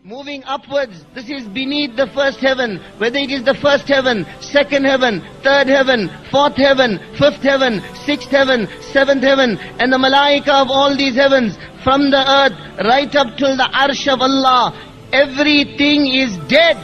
moving upwards. This is beneath the first heaven, whether it is the first heaven, second heaven, third heaven, fourth heaven, fifth heaven, sixth heaven, seventh heaven, and the malaika of all these heavens, from the earth right up till the arsh of Allah. Everything is dead.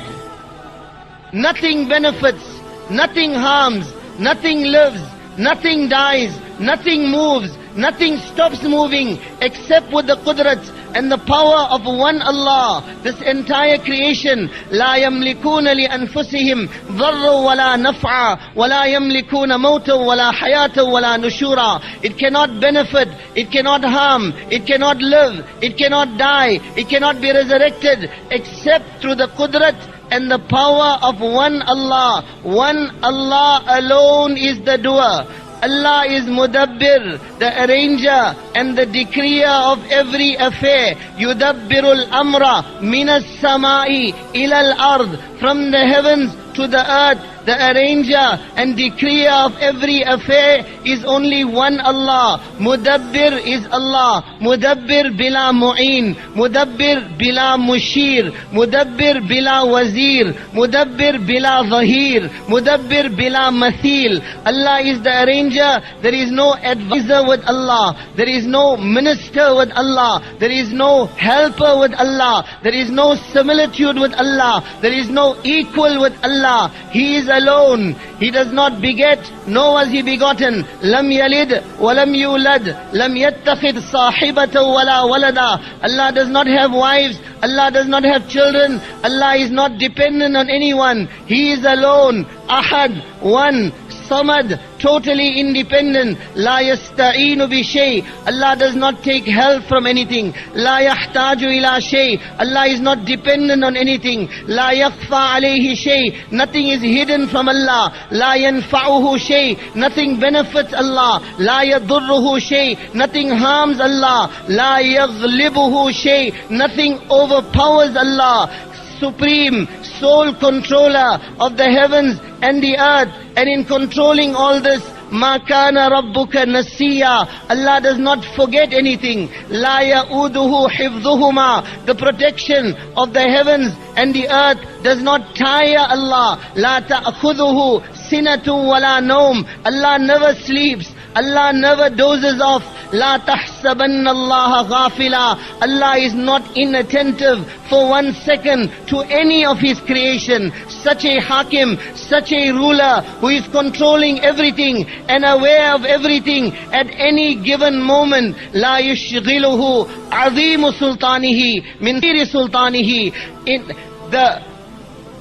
Nothing benefits, nothing harms, nothing lives, nothing dies, nothing moves, nothing stops moving except with the qudrat and the power of one Allah. This entire creation, لا يملكون لأنفسهم ضرا ولا نفعا ولا يملكون موتا ولا حياة ولا نشورا. It cannot benefit, it cannot harm, it cannot live, it cannot die, it cannot be resurrected except through the qudrat and the power of one Allah. One Allah alone is the doer. Allah is Mudabbir, the arranger and the decreer of every affair. Yudabbirul amra minas samai ilal ard. From the heavens to the earth, the arranger and decreer of every affair is only one Allah. Mudabbir is Allah. Mudabbir bila mu'in, Mudabbir bila mushir, Mudabbir bila wazir, Mudabbir bila zahir, Mudabbir bila mathil. Allah is the arranger. There is no advisor with Allah. There is no minister with Allah. There is no helper with Allah. There is no similitude with Allah. There is no equal with Allah. He is alone. He does not beget, nor was he begotten. Lam yalid wa lam yulad, lam yattakhid sahibata wala walada. Allah does not have wives. Allah does not have children. Allah is not dependent on anyone. He is alone. Ahad, one, Samad, totally independent. La yasta'inu bi shay. Allah does not take help from anything. La yahtaju ila shay. Allah is not dependent on anything. La yakhfa alayhi shay. Nothing is hidden from Allah. La yanfa'uhu shay. Nothing benefits Allah. La yadurruhu shay. Nothing harms Allah. La yaghlibuhu shay. Nothing overpowers Allah. Supreme, sole controller of the heavens and the earth, and in controlling all this, ma kana rabbuka nasiya. Allah does not forget anything. La ya'uduhu hifdhuhuma. The protection of the heavens and the earth does not tire Allah. La ta'khudhuhu sinatu wala nawm. Allah never sleeps. Allah never dozes off. La tahsabanna Allah ghafila. Allah is not inattentive for 1 second to any of His creation. Such a hakim, such a ruler who is controlling everything and aware of everything at any given moment. La yushghiluhu azimu sultanihi min kiri sultanihi. In the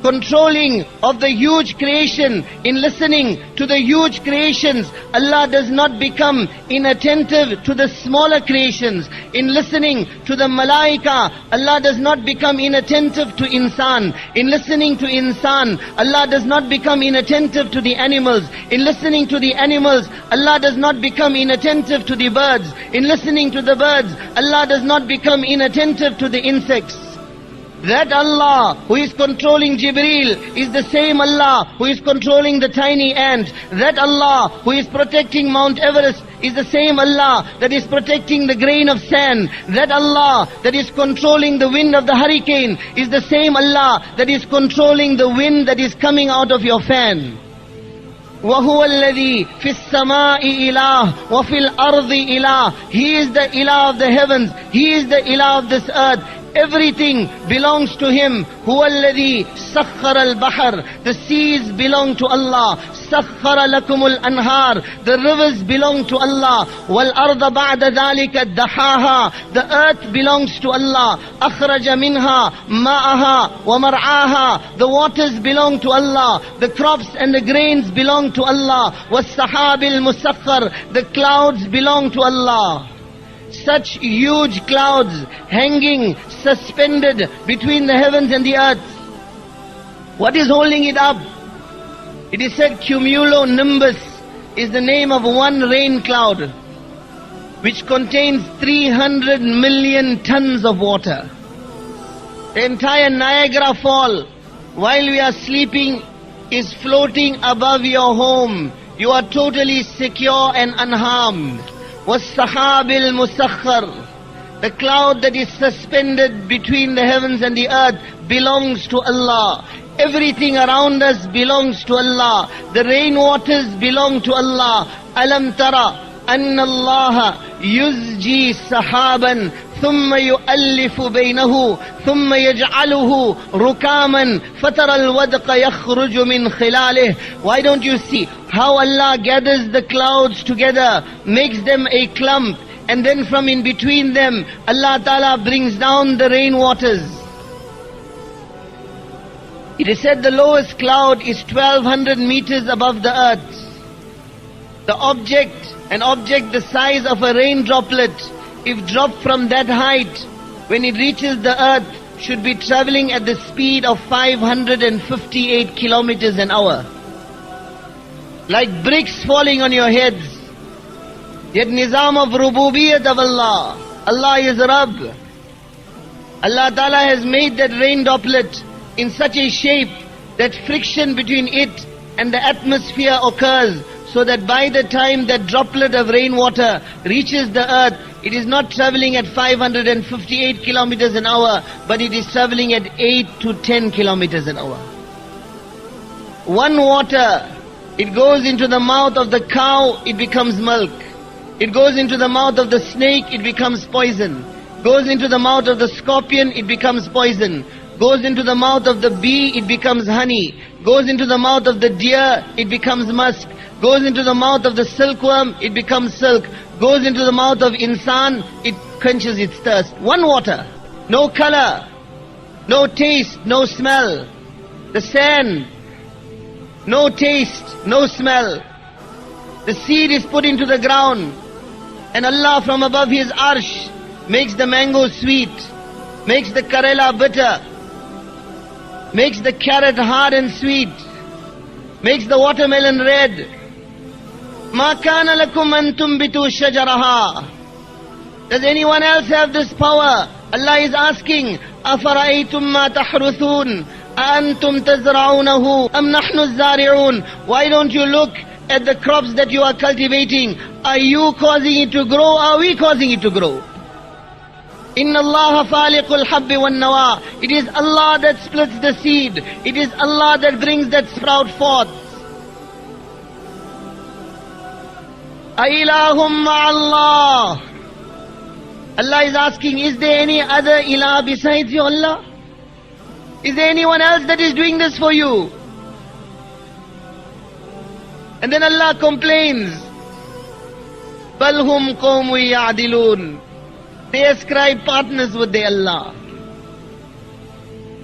controlling of the huge creation, in listening to the huge creations, Allah does not become inattentive to the smaller creations. In listening to the malaika, Allah does not become inattentive to insan. In listening to insan, Allah does not become inattentive to the animals. In listening to the animals, Allah does not become inattentive to the birds. In listening to the birds, Allah does not become inattentive to the insects. That Allah who is controlling Jibreel is the same Allah who is controlling the tiny ant. That Allah who is protecting Mount Everest is the same Allah that is protecting the grain of sand. That Allah that is controlling the wind of the hurricane is the same Allah that is controlling the wind that is coming out of your fan. وَهُوَ الَّذِي فِي السَّمَاءِ إِلَهٌ وَفِي الْأَرْضِ إِلَهٌ. He is the Ilah of the heavens. He is the Ilah of this earth. Everything belongs to Him. هُوَ الَّذِي سَخَّرَ الْبَحْرَ. The seas belong to Allah. سَخَّرَ لَكُمُ الْأَنْهَارِ. The rivers belong to Allah. وَالْأَرْضَ بَعْدَ ذَلِكَ دَحَاهَا. The earth belongs to Allah. أَخْرَجَ مِنْهَا مَاءَهَا وَمَرْعَاهَا. The waters belong to Allah. The crops and the grains belong to Allah. وَالسَّحَابِ الْمُسَخَّرِ. The clouds belong to Allah. Such huge clouds hanging, suspended between the heavens and the earth. What is holding it up? It is said cumulonimbus is the name of one rain cloud which contains 300 million tons of water. The entire Niagara Fall, while we are sleeping, is floating above your home. You are totally secure and unharmed. وَالسَّحَابِ الْمُسَخَّرِ. The cloud that is suspended between the heavens and the earth belongs to Allah. Everything around us belongs to Allah. The rainwaters belong to Allah. Alam tara anna Allah yuzji sahaban ثم يؤلف بينه ثم يجعله ركاما فترى الودق يخرج من خلاله. Why don't you see how Allah gathers the clouds together, makes them a clump, and then from in between them Allah Ta'ala brings down the rainwaters. It is said the lowest cloud is 1200 meters above the earth. An object the size of a rain droplet, if dropped from that height, when it reaches the earth, should be traveling at the speed of 558 kilometers an hour. Like bricks falling on your heads. Yet nizam of rububiyyat of Allah. Allah is Rabb. Allah Ta'ala has made that rain droplet in such a shape that friction between it and the atmosphere occurs, so that by the time that droplet of rainwater reaches the earth, it is not traveling at 558 kilometers an hour, but it is traveling at 8 to 10 kilometers an hour. One water, it goes into the mouth of the cow, it becomes milk. It goes into the mouth of the snake, it becomes poison. Goes into the mouth of the scorpion, it becomes poison. Goes into the mouth of the bee, it becomes honey. Goes into the mouth of the deer, it becomes musk. Goes into the mouth of the silkworm, it becomes silk. Goes into the mouth of insan, it quenches its thirst. One water, no color, no taste, no smell. The sand, no taste, no smell. The seed is put into the ground, and Allah from above His arsh makes the mango sweet, makes the karela bitter, makes the carrot hard and sweet, makes the watermelon red. مَا كَانَ لَكُمْ أَن تُنْبِتُوا شَجَرَهَا. Does anyone else have this power? Allah is asking, أَفَرَأَيْتُمْ مَا تَحْرُثُونَ أَأَنْتُمْ تَزْرَعُونَهُ أَمْ نَحْنُ الزَّارِعُونَ. Why don't you look at the crops that you are cultivating? Are you causing it to grow? Are we causing it to grow? إِنَّ اللَّهَ فَالِقُ الْحَبِّ وَالنَّوَىٰ. It is Allah that splits the seed. It is Allah that brings that sprout forth. أَإِلَهُمْ مَعَ اللَّهِ. Allah is asking, is there any other ilah besides you, Allah? Is there anyone else that is doing this for you? And then Allah complains, بَلْ هُمْ قَوْمٌ يَعْدِلُونَ. They ascribe partners with their Allah.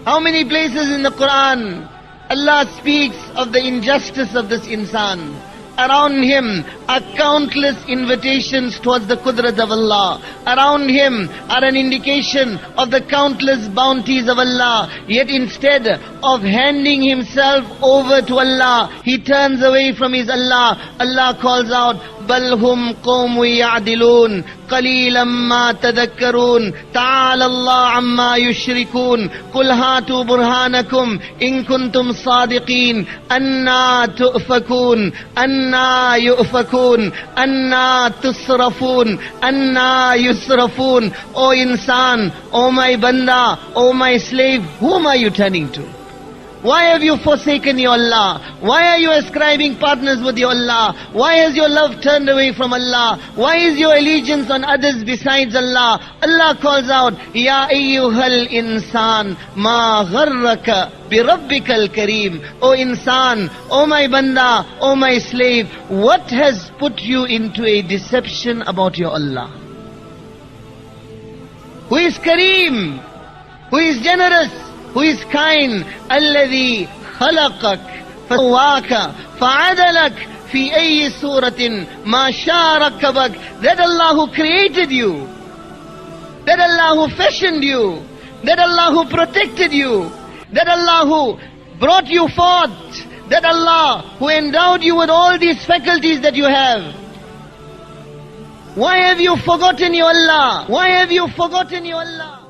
How many places in the Quran Allah speaks of the injustice of this insan? Around him are countless invitations towards the qudrat of Allah. Around him are an indication of the countless bounties of Allah. Yet instead of handing himself over to Allah, he turns away from his Allah. Allah calls out, بَلْ هُمْ قَوْمٌ يَعْدِلُونَ قَلِيلًا مَا تَذَكَّرُونَ تَعَالَى اللَّهُ عَمَّا يُشْرِكُونَ قُلْ هَاتُوا بُرْهَانَكُمْ إِن كُنتُمْ صَادِقِينَ أَنَّا تُؤْفَكُونَ أَنَّا يُؤْفَكُونَ أَنَّا تُصْرَفُونَ أَنَّا يُصْرَفُونَ. O insan, O my banda, O my slave, whom are you turning to? Why have you forsaken your Allah? Why are you ascribing partners with your Allah? Why has your love turned away from Allah? Why is your allegiance on others besides Allah? Allah calls out, Ya ayyuhal insan, ma gharraka bi rabbikal kareem. O insan, O my banda, O my slave, what has put you into a deception about your Allah? Who is Kareem? Who is generous? Who is kind? الذي خلقك فسواك فعدلك في أي سورة ما شاء ركبك. That Allah who created you, that Allah who fashioned you, that Allah who protected you, that Allah who brought you forth, that Allah who endowed you with all these faculties that you have. Why have you forgotten your Allah? Why have you forgotten your Allah?